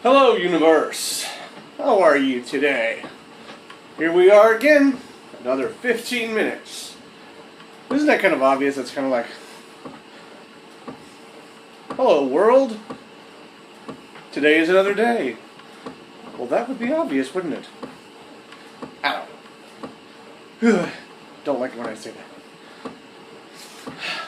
Hello, universe. How are you today? Here we are again. Another 15 minutes. Isn't that kind of obvious? It's kind of like, hello, world. Today is another day. Well, that would be obvious, wouldn't it? I don't know. Don't like it when I say that.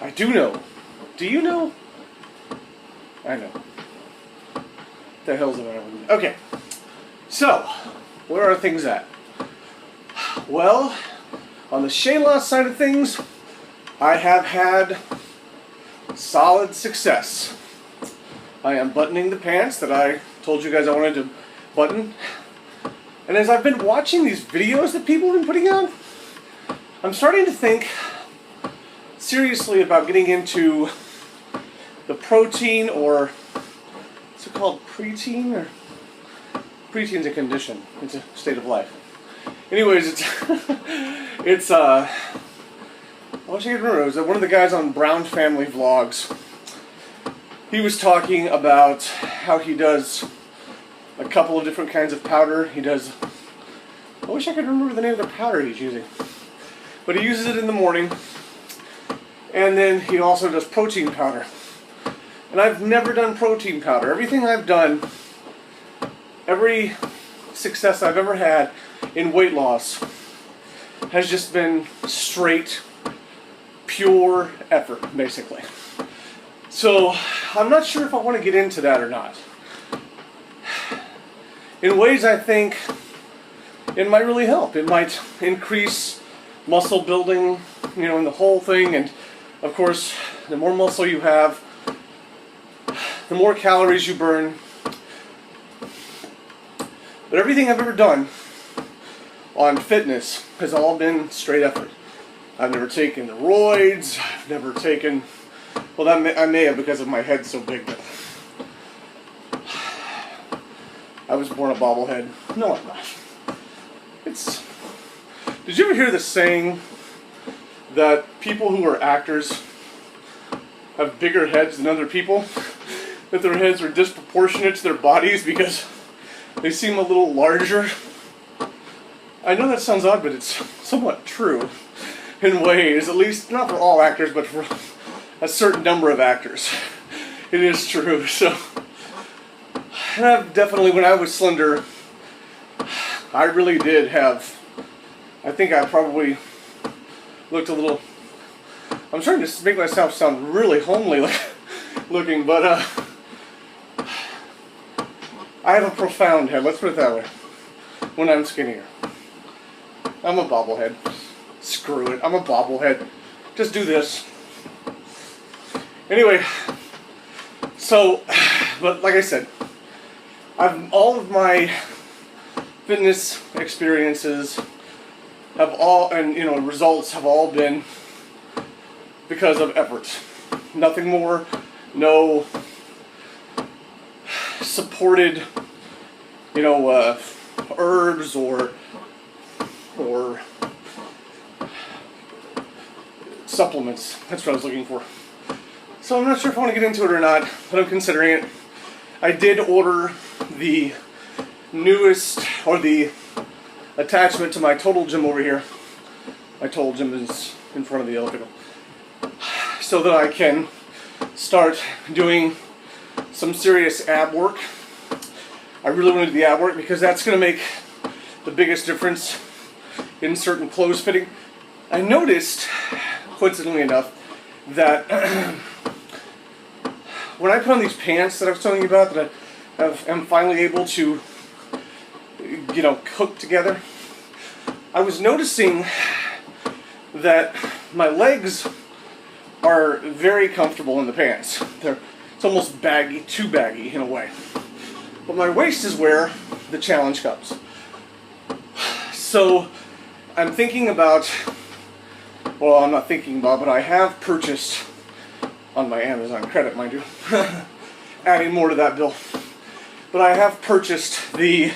I do know. Do you know? I know. The hell's the matter with me? Okay. So, where are things at? Well, on the Shayla side of things, I have had solid success. I am buttoning the pants that I told you guys I wanted to button. And as I've been watching these videos that people have been putting out, I'm starting to think seriously about getting into the protein, or what's it called, preteen? Or preteen's a condition. It's a state of life. Anyways, it's I wish I could remember. It was one of the guys on Brown Family Vlogs. He was talking about how he does a couple of different kinds of powder. He does, I wish I could remember the name of the powder he's using. But he uses it in the morning. And then he also does protein powder. And I've never done protein powder. Everything I've done, every success I've ever had in weight loss has just been straight, pure effort, basically. So, I'm not sure if I want to get into that or not. In ways I think it might really help. It might increase muscle building, in the whole thing. And, of course, the more muscle you have, the more calories you burn. But everything I've ever done on fitness has all been straight effort. I've never taken the roids. I've never taken, well, I may have because of my head so big that I was born a bobblehead. No, I'm not. Did you ever hear the saying that people who are actors have bigger heads than other people? That their heads are disproportionate to their bodies because they seem a little larger? I know that sounds odd, but it's somewhat true in ways, at least not for all actors, but for a certain number of actors. It is true. So, and I've definitely, when I was slender, I really did have, I think I probably looked a little, I'm trying to make myself sound really homely looking, but I have a profound head, let's put it that way, when I'm skinnier. I'm a bobblehead. Screw it, I'm a bobblehead. Just do this. Anyway, so, but like I said, all of my fitness experiences have all, and results have all been because of effort. Nothing more, no supported, herbs or supplements. That's what I was looking for. So I'm not sure if I want to get into it or not, but I'm considering it. I did order the newest, or the attachment to my Total Gym over here. My Total Gym is in front of the elliptical. So that I can start doing some serious ab work. I really want to do the ab work because that's going to make the biggest difference in certain clothes fitting. I noticed, coincidentally enough, that when I put on these pants that I was telling you about, that I'm finally able to, hook together, I was noticing that my legs are very comfortable in the pants. It's almost baggy, too baggy in a way. But my waist is where the challenge comes. So I'm thinking about, well, I'm not thinking about, but I have purchased on my Amazon credit, mind you, adding more to that bill. But I have purchased the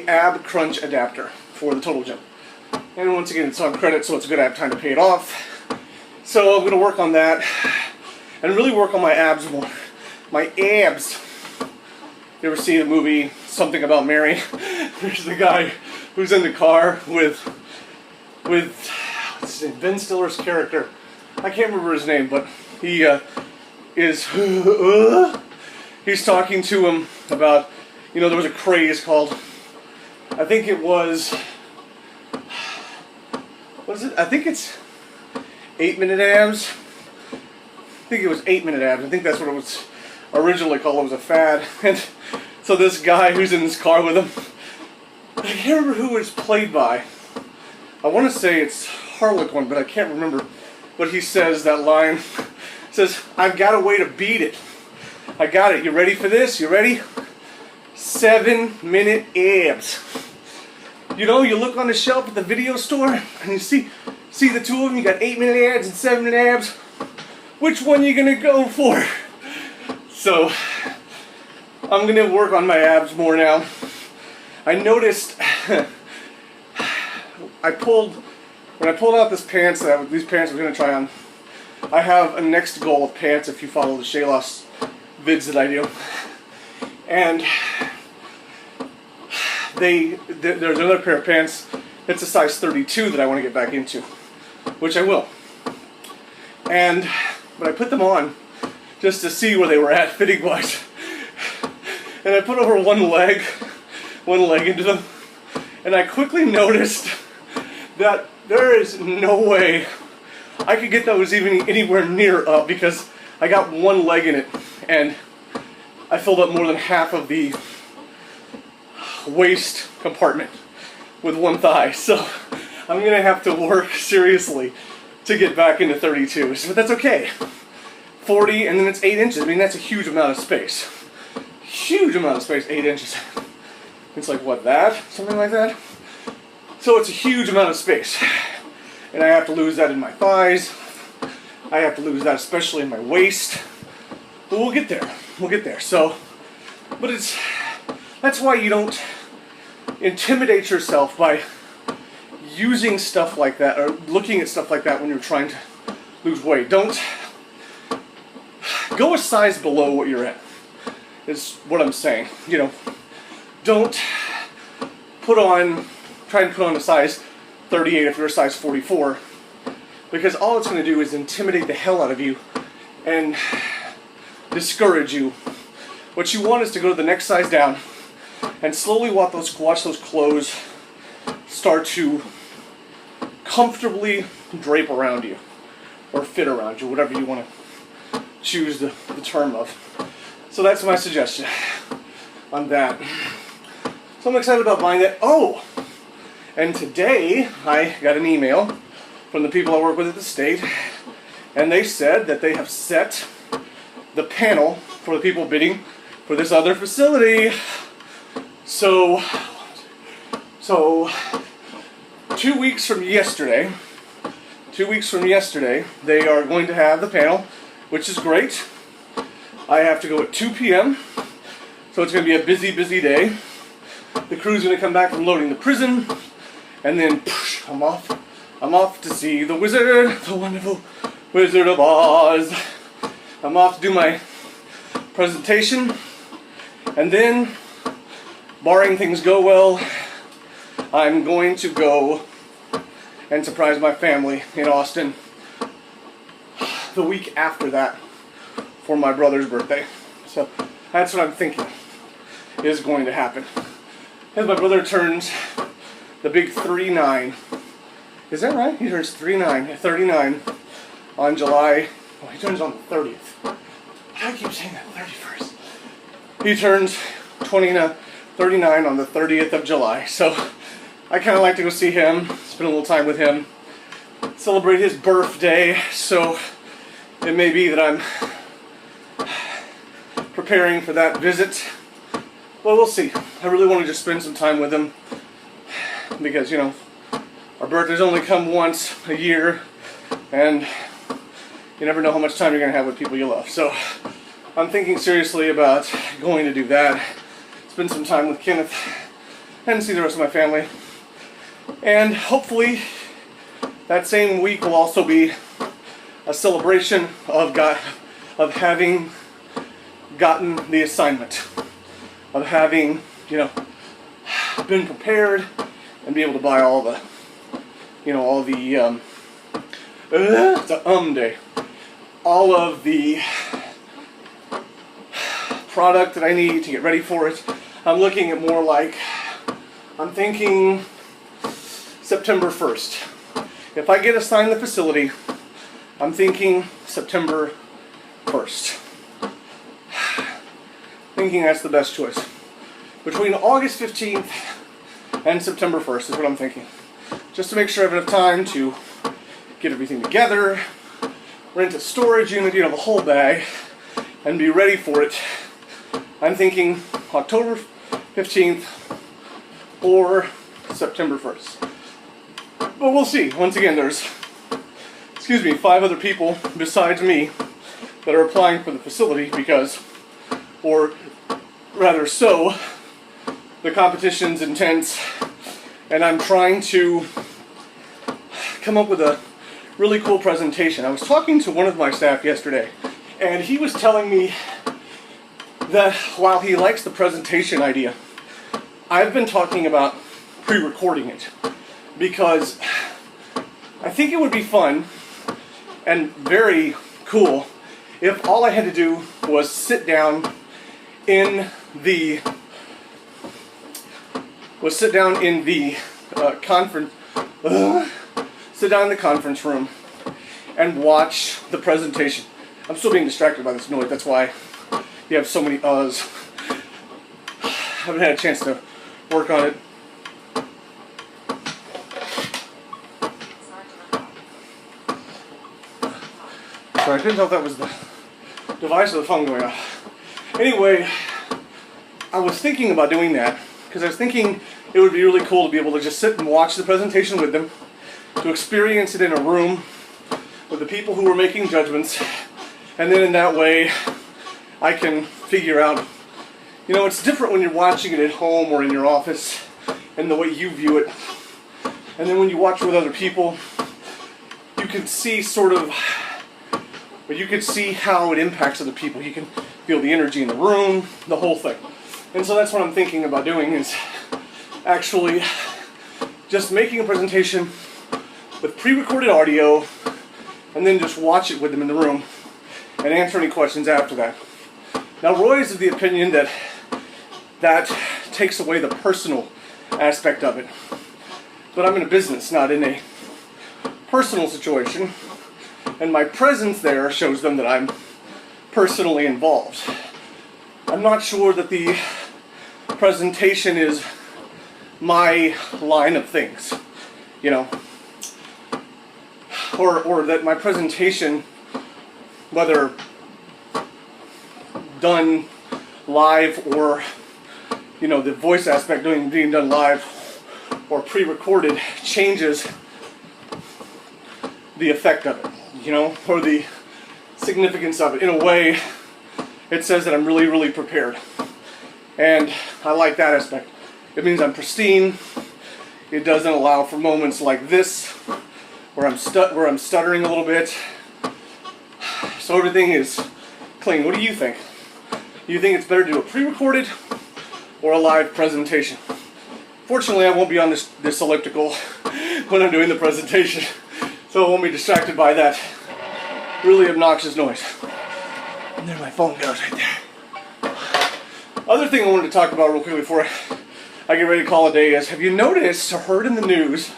ab crunch adapter for the Total Gym. And once again, it's on credit, so it's good I have time to pay it off. So I'm going to work on that and really work on my abs more. my abs. You ever see the movie Something About Mary? There's the guy who's in the car with what's his name? Ben Stiller's character. I can't remember his name, but he is he's talking to him about, you know, there was a craze called, I think it was, what is it? I think it's 8-minute abs. I think it was 8-minute abs. I think that's what it was originally called. It was a fad. And so this guy who's in this car with him, I can't remember who it's played by. I want to say it's Harlequin, but I can't remember. But he says that line, says, "I've got a way to beat it. I got it. You ready for this? You ready? 7-minute abs." You know, you look on the shelf at the video store and you see the two of them. You got 8-minute abs and 7-minute abs. Which one are you gonna go for? So I'm gonna work on my abs more now. I noticed when I pulled out these pants I was gonna try on. I have a next goal of pants if you follow the Shaylos vids that I do, and there's another pair of pants. It's a size 32 that I want to get back into, which I will. But I put them on just to see where they were at fitting wise, and I put over one leg into them, and I quickly noticed that there is no way I could get those even anywhere near up, because I got one leg in it and I filled up more than half of the waist compartment with one thigh. So I'm gonna have to work seriously to get back into 32s, but that's okay. 40, and then it's 8 inches. I mean, that's a huge amount of space. Huge amount of space, 8 inches. It's like, what, that? Something like that? So it's a huge amount of space. And I have to lose that in my thighs. I have to lose that especially in my waist. But we'll get there. We'll get there. So, but that's why you don't intimidate yourself by using stuff like that or looking at stuff like that when you're trying to lose weight. Don't go a size below what you're at, is what I'm saying. You know, don't try and put on a size 38 if you're a size 44, because all it's going to do is intimidate the hell out of you and discourage you. What you want is to go to the next size down and slowly watch those clothes start to comfortably drape around you or fit around you, whatever you want to choose the term of. So that's my suggestion on that. So I'm excited about buying that. Oh! And today I got an email from the people I work with at the state, and they said that they have set the panel for the people bidding for this other facility. So 2 weeks from yesterday, they are going to have the panel, which is great. I have to go at 2 p.m., so it's going to be a busy, busy day. The crew's going to come back from loading the prison, and then I'm off to see the wizard, the wonderful Wizard of Oz. I'm off to do my presentation, and then, barring things go well, I'm going to go and surprise my family in Austin the week after that for my brother's birthday. So that's what I'm thinking is going to happen. As my brother turns the big 39. Is that right? He turns 39 on July. Oh, he turns on the 30th. I keep saying that 31st. He turns 39 on the 30th of July. So I kind of like to go see him, spend a little time with him, celebrate his birthday. So it may be that I'm preparing for that visit. Well, we'll see. I really want to just spend some time with him because, you know, our birthdays only come once a year, and you never know how much time you're going to have with people you love. So I'm thinking seriously about going to do that, spend some time with Kenneth, and see the rest of my family. And hopefully that same week will also be a celebration of having gotten the assignment of having, been prepared and be able to buy all the, day, all of the product that I need to get ready for it. I'm looking at more like, I'm thinking September 1st. If I get assigned the facility, I'm thinking September 1st. Thinking that's the best choice. Between August 15th and September 1st is what I'm thinking. Just to make sure I have enough time to get everything together, rent a storage unit, the whole bag, and be ready for it. I'm thinking October 15th or September 1st. But we'll see. Once again, there's 5 other people besides me that are applying for the facility because, or rather so, the competition's intense, and I'm trying to come up with a really cool presentation. I was talking to one of my staff yesterday, and he was telling me that while he likes the presentation idea, I've been talking about pre-recording it because I think it would be fun and very cool if all I had to do was sit down in the conference room and watch the presentation. I'm still being distracted by this noise. That's why you have so many uhs. Haven't had a chance to work on it. Sorry, I couldn't tell if that was the device or the phone going off. Anyway, I was thinking about doing that because I was thinking it would be really cool to be able to just sit and watch the presentation with them, to experience it in a room with the people who were making judgments, and then in that way I can figure out, it's different when you're watching it at home or in your office and the way you view it, and then when you watch with other people, you can see you can see how it impacts other people. You can feel the energy in the room, the whole thing. And so that's what I'm thinking about doing, is actually just making a presentation with pre-recorded audio and then just watch it with them in the room and answer any questions after that. Now, Roy is of the opinion that that takes away the personal aspect of it. But I'm in a business, not in a personal situation, and my presence there shows them that I'm personally involved. I'm not sure that the presentation is my line of things, or that my presentation, whether done live or the voice aspect being done live or pre-recorded, changes the effect of it, or the significance of it. In a way, it says that I'm really, really prepared. And I like that aspect. It means I'm pristine. It doesn't allow for moments like this where I'm stuttering a little bit. So everything is clean. What do you think? Do you think it's better to do a pre-recorded or a live presentation? Fortunately, I won't be on this elliptical when I'm doing the presentation, so I won't be distracted by that really obnoxious noise. And there my phone goes right there. Other thing I wanted to talk about real quickly before I get ready to call it a day is, have you noticed or heard in the news,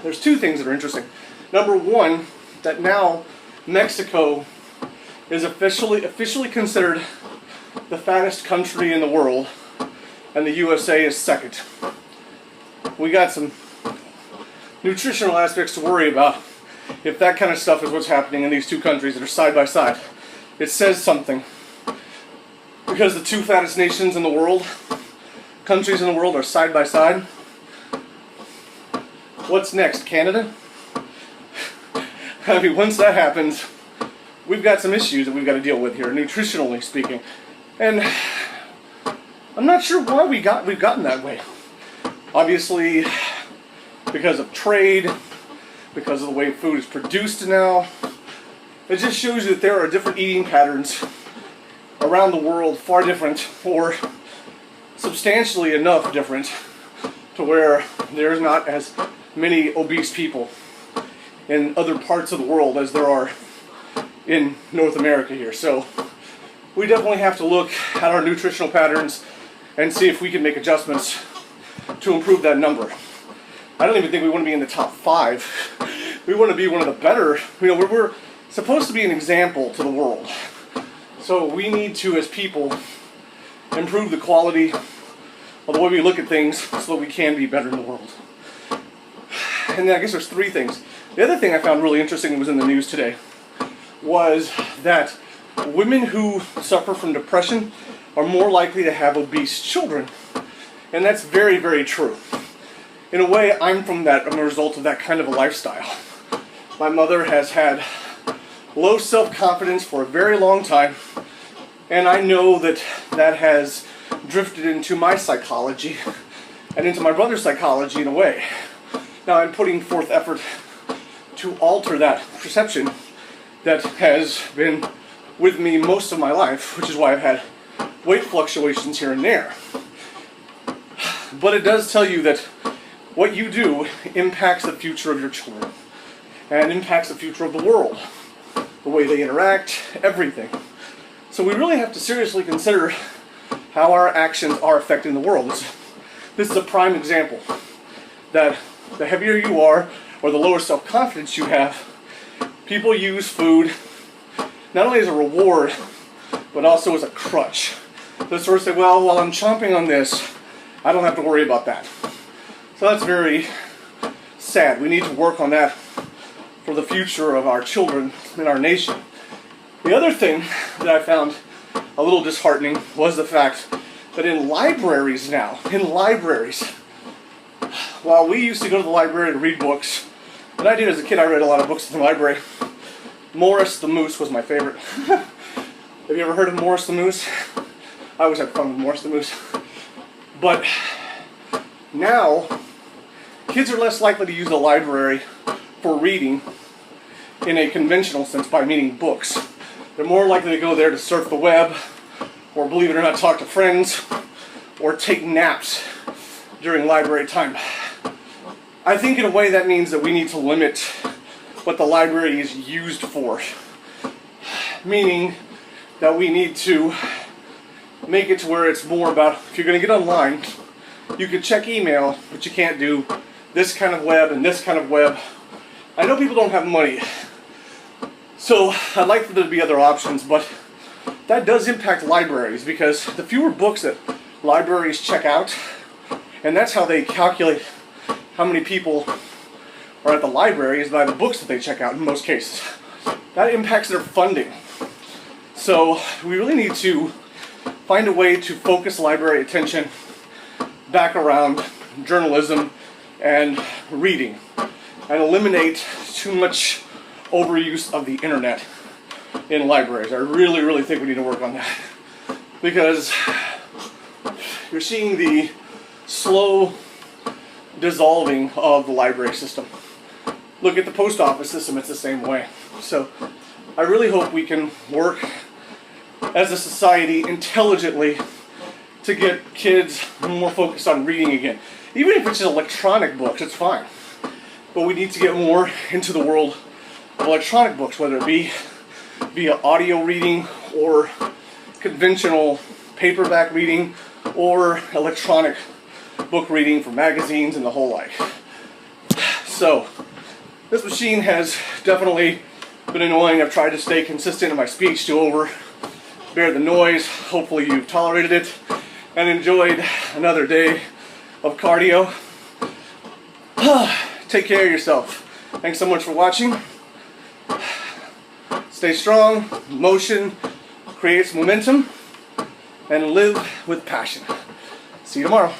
there's 2 things that are interesting. Number one, that now Mexico is officially considered the fattest country in the world, and the USA is second. We got some nutritional aspects to worry about if that kind of stuff is what's happening in these 2 countries that are side by side. It says something. Because the 2 fattest nations in the world, countries in the world, are side by side. What's next? Canada? I mean, once that happens, we've got some issues that we've got to deal with here, nutritionally speaking. And I'm not sure why we've gotten that way. Obviously, because of trade, because of the way food is produced now. It just shows you that there are different eating patterns around the world far different, or substantially enough different, to where there's not as many obese people in other parts of the world as there are in North America here. So we definitely have to look at our nutritional patterns and see if we can make adjustments to improve that number. I don't even think we want to be in the top 5. We want to be one of the better. We're supposed to be an example to the world. So we need to, as people, improve the quality of the way we look at things so that we can be better in the world. And then I guess there's 3 things. The other thing I found really interesting that was in the news today was that women who suffer from depression are more likely to have obese children. And that's very, very true. In a way, I'm a result of that kind of a lifestyle. My mother has had low self-confidence for a very long time, and I know that that has drifted into my psychology and into my brother's psychology in a way. Now I'm putting forth effort to alter that perception that has been with me most of my life, which is why I've had weight fluctuations here and there. But it does tell you that what you do impacts the future of your children and impacts the future of the world, the way they interact, everything. So we really have to seriously consider how our actions are affecting the world. This is a prime example that the heavier you are or the lower self-confidence you have, people use food not only as a reward but also as a crutch. They sort of say, well, while I'm chomping on this, I don't have to worry about that. So that's very sad. We need to work on that for the future of our children and our nation. The other thing that I found a little disheartening was the fact that in libraries now, while we used to go to the library to read books, and I did as a kid, I read a lot of books in the library. Morris the Moose was my favorite. Have you ever heard of Morris the Moose? I always had fun with Morris the Moose. But now, kids are less likely to use the library for reading in a conventional sense, by meaning books. They're more likely to go there to surf the web, or believe it or not, talk to friends, or take naps during library time. I think in a way that means that we need to limit what the library is used for. Meaning that we need to make it to where it's more about, if you're going to get online, you can check email, but you can't do this kind of web and this kind of web. I know people don't have money, so I'd like for there to be other options, but that does impact libraries, because the fewer books that libraries check out, and that's how they calculate how many people are at the library, is by the books that they check out in most cases. That impacts their funding. So we really need to find a way to focus library attention back around journalism and reading, and eliminate too much overuse of the internet in libraries. I really, really think we need to work on that, because you're seeing the slow dissolving of the library system. Look at the post office system, it's the same way. So I really hope we can work as a society intelligently to get kids more focused on reading again. Even if it's just electronic books, it's fine. But we need to get more into the world of electronic books, whether it be via audio reading or conventional paperback reading or electronic book reading for magazines and the whole like. So, this machine has definitely been annoying. I've tried to stay consistent in my speech to bear the noise. Hopefully you've tolerated it and enjoyed another day of cardio. Take care of yourself. Thanks so much for watching. Stay strong. Motion creates momentum, and live with passion. See you tomorrow.